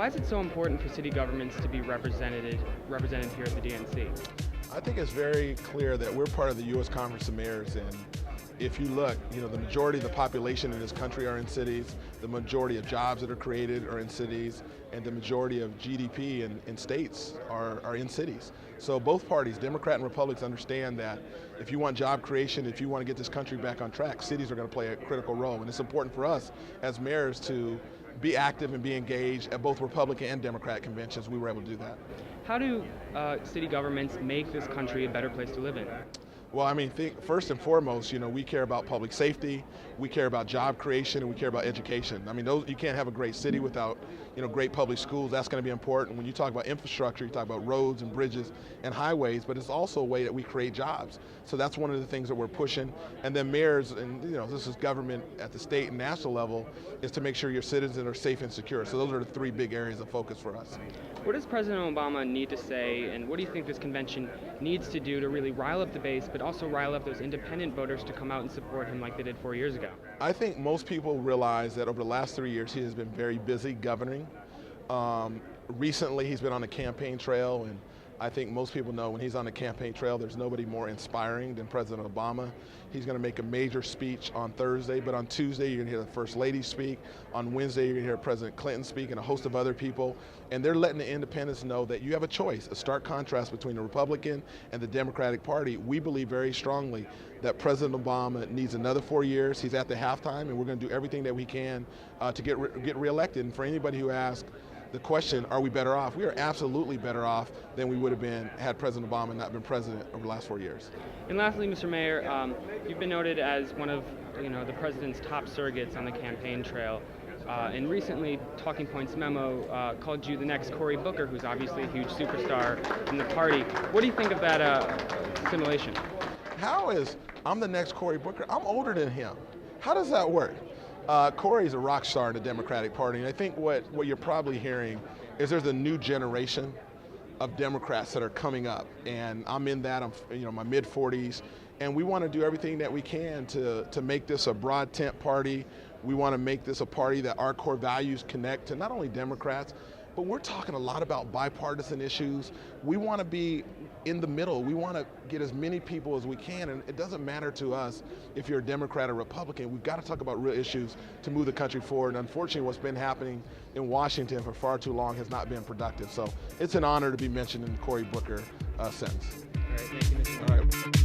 Why is it so important for city governments to be represented here at the DNC? I think it's very clear that we're part of the U.S. Conference of Mayors, and if you look, the majority of the population in this country are in cities, the majority of jobs that are created are in cities, and the majority of GDP in states are in cities. So both parties, Democrat and Republicans, understand that if you want job creation, if you want to get this country back on track, cities are going to play a critical role. And it's important for us as mayors to be active and be engaged at both Republican and Democrat conventions. We were able to do that. How do city governments make this country a better place to live in? Well, first and foremost, we care about public safety, we care about job creation, and we care about education. You can't have a great city without, great public schools. That's going to be important. When you talk about infrastructure, you talk about roads and bridges and highways, but it's also a way that we create jobs. So that's one of the things that we're pushing. And then mayors, and this is government at the state and national level, is to make sure your citizens are safe and secure. So those are the three big areas of focus for us. What does President Obama need to say, and what do you think this convention needs to do to really rile up the base, but also rile up those independent voters to come out and support him like they did 4 years ago? I think most people realize that over the last 3 years, he has been very busy governing. Recently, he's been on the campaign trail, and I think most people know when he's on the campaign trail, there's nobody more inspiring than President Obama. He's going to make a major speech on Thursday, but on Tuesday, you're going to hear the First Lady speak. On Wednesday, you're going to hear President Clinton speak and a host of other people. And they're letting the independents know that you have a choice, a stark contrast between the Republican and the Democratic Party. We believe very strongly that President Obama needs another 4 years. He's at the halftime, and we're going to do everything that we can to get reelected. And for anybody who asks the question, are we better off? We are absolutely better off than we would have been had President Obama not been president over the last 4 years. And lastly, Mr. Mayor, you've been noted as one of the president's top surrogates on the campaign trail. And recently, Talking Points Memo called you the next Cory Booker, who's obviously a huge superstar in the party. What do you think of that simulation? I'm the next Cory Booker? I'm older than him. How does that work? Cory's a rock star in the Democratic Party, and I think what you're probably hearing is there's a new generation of Democrats that are coming up, and I'm in that. I'm my mid-40s, and we want to do everything that we can to make this a broad tent party. We want to make this a party that our core values connect to not only Democrats, but we're talking a lot about bipartisan issues. We want to be in the middle. We want to get as many people as we can, and it doesn't matter to us if you're a Democrat or Republican. We've got to talk about real issues to move the country forward, and unfortunately what's been happening in Washington for far too long has not been productive. So it's an honor to be mentioned in the Cory Booker sentence. All right, thank you, Mr. Mayor.